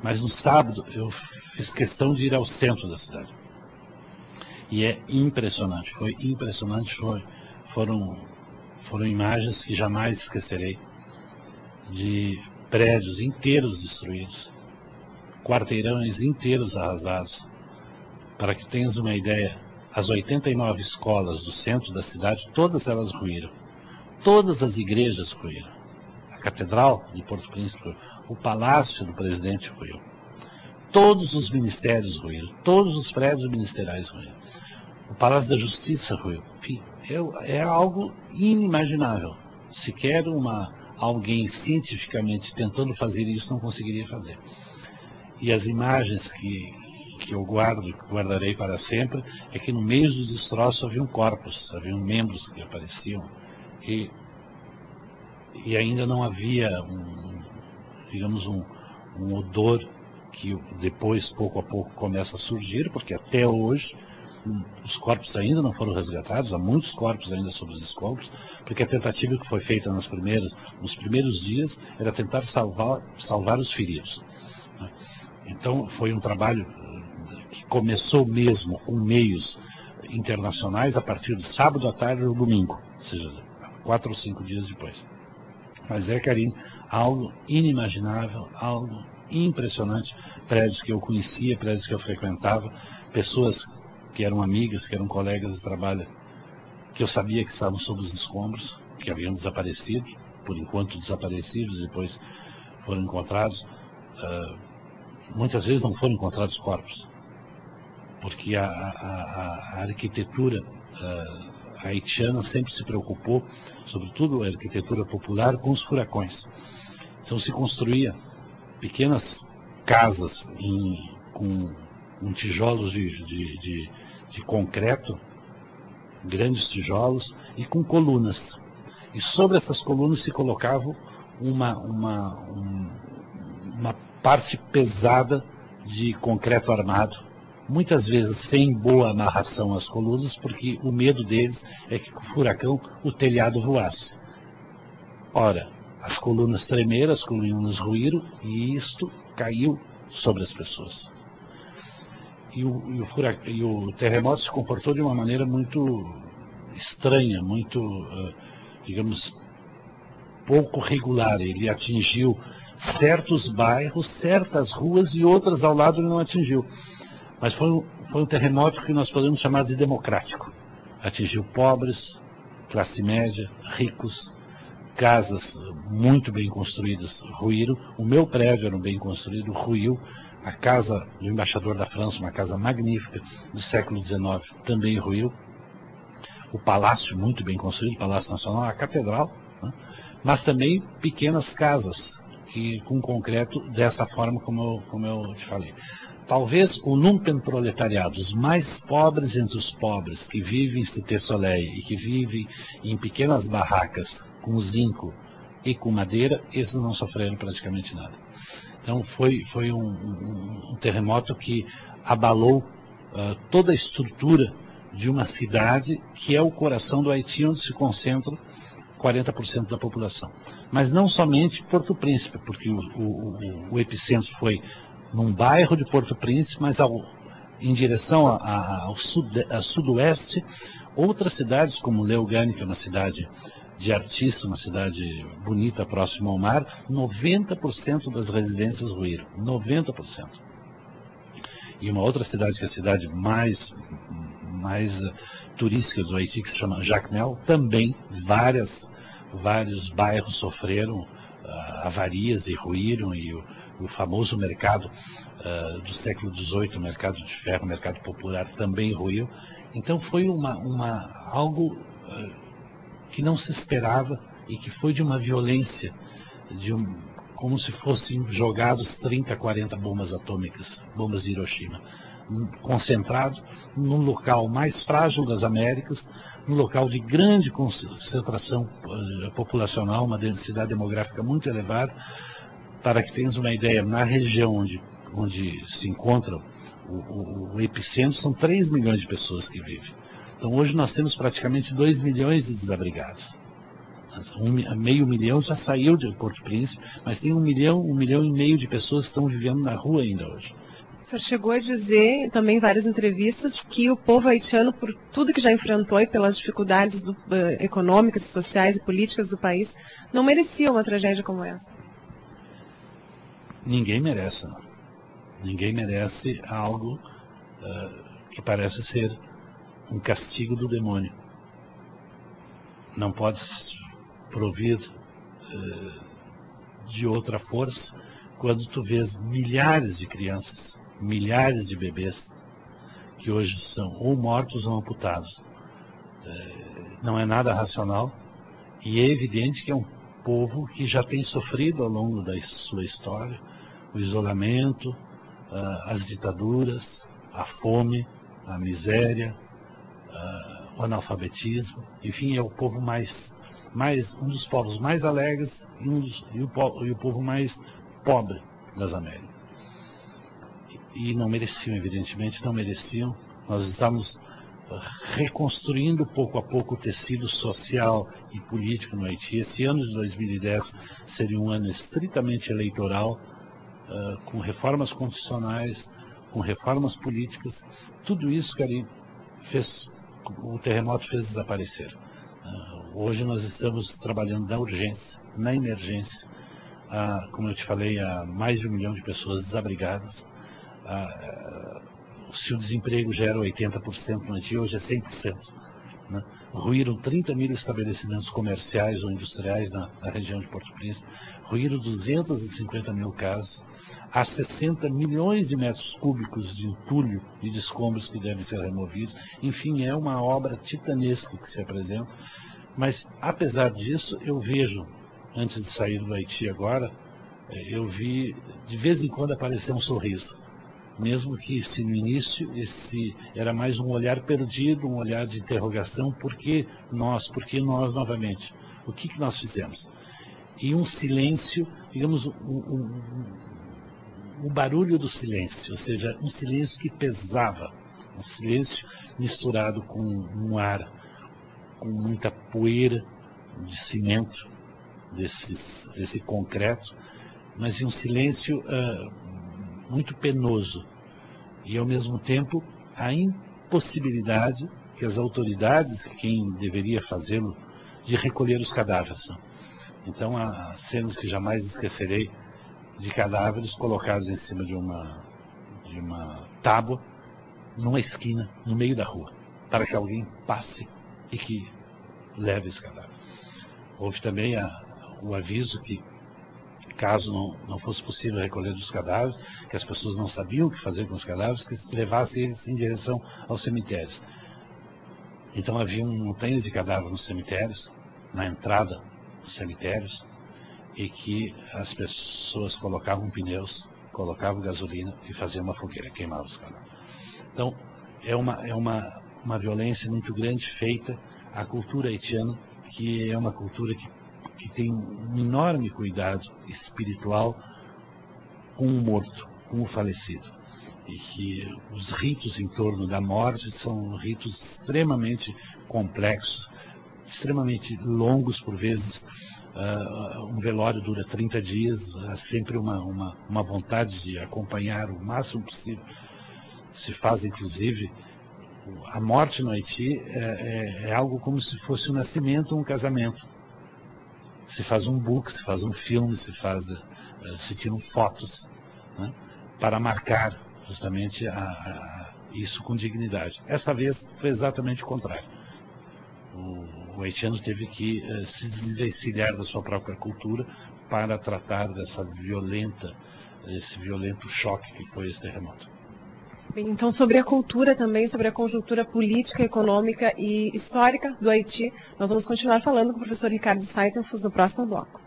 Mas no sábado eu fiz questão de ir ao centro da cidade. E é impressionante, foi impressionante, foram imagens que jamais esquecerei, de prédios inteiros destruídos, quarteirões inteiros arrasados. Para que tenhas uma ideia, as 89 escolas do centro da cidade, todas elas ruíram. Todas as igrejas ruíram. A Catedral de Porto Príncipe, o Palácio do Presidente ruiu. Todos os ministérios ruíram. Todos os prédios ministeriais ruíram. O Palácio da Justiça ruiu. Enfim, é algo inimaginável. Sequer alguém cientificamente tentando fazer isso não conseguiria fazer. E as imagens que eu guardarei para sempre, é que no meio dos destroços haviam corpos, haviam membros que apareciam, e ainda não havia um odor que depois, pouco a pouco, começa a surgir, porque até hoje os corpos ainda não foram resgatados, há muitos corpos ainda sob os escombros, porque a tentativa que foi feita nos primeiros dias era tentar salvar os feridos. Então foi um trabalho que começou mesmo com meios internacionais a partir de sábado à tarde ou domingo, ou seja, 4 ou 5 dias depois. Mas Karim, algo inimaginável, algo impressionante, prédios que eu conhecia, prédios que eu frequentava, pessoas que eram amigas, que eram colegas de trabalho, que eu sabia que estavam sob os escombros, que haviam desaparecido, por enquanto desaparecidos, depois foram encontrados. Muitas vezes não foram encontrados corpos, porque a arquitetura haitiana sempre se preocupou, sobretudo a arquitetura popular, com os furacões. Então se construía pequenas casas com tijolos de concreto, grandes tijolos, e com colunas. E sobre essas colunas se colocava uma parte pesada de concreto armado, muitas vezes sem boa amarração às colunas, porque o medo deles é que com o furacão o telhado voasse. Ora, as colunas tremeram, as colunas ruíram, e isto caiu sobre as pessoas. E o terremoto se comportou de uma maneira muito estranha, muito, digamos, pouco regular. Ele atingiu certos bairros, certas ruas, e outras ao lado ele não atingiu. Mas foi um terremoto que nós podemos chamar de democrático. Atingiu pobres, classe média, ricos, casas muito bem construídas ruíram. O meu prédio era bem construído, ruiu. A casa do embaixador da França, uma casa magnífica do século XIX, também ruiu. O palácio muito bem construído, o Palácio Nacional, a catedral, né? Mas também pequenas casas com concreto dessa forma como eu te falei. Talvez o lumpenproletariado, os mais pobres entre os pobres, que vivem em Cité Soleil e que vivem em pequenas barracas com zinco e com madeira, esses não sofreram praticamente nada. Então foi um terremoto que abalou toda a estrutura de uma cidade que é o coração do Haiti, onde se concentra 40% da população. Mas não somente Porto Príncipe, porque o epicentro foi num bairro de Porto Príncipe, mas em direção ao sudoeste, outras cidades como Leogane, que é uma cidade de artista, uma cidade bonita, próxima ao mar, 90% das residências ruíram, 90%. E uma outra cidade, que é a cidade mais turística do Haiti, que se chama Jacmel, também vários bairros sofreram avarias e ruíram, e o famoso mercado do século XVIII, o mercado de ferro, o mercado popular, também ruiu. Então foi algo que não se esperava e que foi de uma violência, como se fossem jogados 30, 40 bombas atômicas, bombas de Hiroshima, concentrado num local mais frágil das Américas, num local de grande concentração populacional, uma densidade demográfica muito elevada. Para que tenhas uma ideia, na região onde se encontra o epicentro, são 3 milhões de pessoas que vivem. Então hoje nós temos praticamente 2 milhões de desabrigados. Meio milhão já saiu de Porto Príncipe, mas tem 1 milhão e meio de pessoas que estão vivendo na rua ainda hoje. O senhor chegou a dizer, também em várias entrevistas, que o povo haitiano, por tudo que já enfrentou e pelas dificuldades econômicas, sociais e políticas do país, não merecia uma tragédia como essa. Ninguém merece, não. Ninguém merece algo que parece ser um castigo do demônio. Não podes provir de outra força quando tu vês milhares de crianças, milhares de bebês que hoje são ou mortos ou amputados. Não é nada racional e é evidente que é um povo que já tem sofrido ao longo da sua história o isolamento, as ditaduras, a fome, a miséria, o analfabetismo, enfim, é o povo um dos povos mais alegres e o povo mais pobre das Américas. E não mereciam, evidentemente, não mereciam. Nós estamos reconstruindo pouco a pouco o tecido social e político no Haiti. Esse ano de 2010 seria um ano estritamente eleitoral, com reformas constitucionais, com reformas políticas. Tudo isso, Karim, o terremoto fez desaparecer. Hoje nós estamos trabalhando na urgência, na emergência. Como eu te falei, há mais de 1 milhão de pessoas desabrigadas. Se o desemprego já era 80% no Haiti, hoje é 100%. Né? Ruíram 30 mil estabelecimentos comerciais ou industriais na região de Porto Príncipe. Ruíram 250 mil casas. Há 60 milhões de metros cúbicos de entulho e de escombros que devem ser removidos. Enfim, é uma obra titanesca que se apresenta. Mas, apesar disso, eu vejo, antes de sair do Haiti agora, eu vi de vez em quando aparecer um sorriso. Mesmo que se no início esse era mais um olhar perdido, um olhar de interrogação, por que nós novamente? O que nós fizemos? E um silêncio, digamos, o barulho do silêncio, ou seja, um silêncio que pesava, um silêncio misturado com um ar, com muita poeira de cimento, desse concreto, mas em um silêncio muito penoso. E, ao mesmo tempo, a impossibilidade que as autoridades, quem deveria fazê-lo, de recolher os cadáveres. Então, há cenas que jamais esquecerei de cadáveres colocados em cima de uma tábua, numa esquina, no meio da rua, para que alguém passe e que leve esse cadáver. Houve também o aviso que, caso não fosse possível recolher os cadáveres, que as pessoas não sabiam o que fazer com os cadáveres, que levassem eles em direção aos cemitérios. Então havia montanhas de cadáveres nos cemitérios, na entrada dos cemitérios, e que as pessoas colocavam pneus, colocavam gasolina e faziam uma fogueira, queimavam os cadáveres. Então é uma violência muito grande feita à cultura haitiana, que é uma cultura que tem um enorme cuidado espiritual com o morto, com o falecido. E que os ritos em torno da morte são ritos extremamente complexos, extremamente longos, por vezes. Um velório dura 30 dias, há sempre uma vontade de acompanhar o máximo possível. Se faz, inclusive, a morte no Haiti é algo como se fosse um nascimento ou um casamento. Se faz um book, se faz um filme, se tiram fotos, né, para marcar justamente isso com dignidade. Esta vez foi exatamente o contrário. O haitiano teve que se desvencilhar da sua própria cultura para tratar desse violento choque que foi esse terremoto. Bem, então, sobre a cultura também, sobre a conjuntura política, econômica e histórica do Haiti, nós vamos continuar falando com o professor Ricardo Saitenfuss no próximo bloco.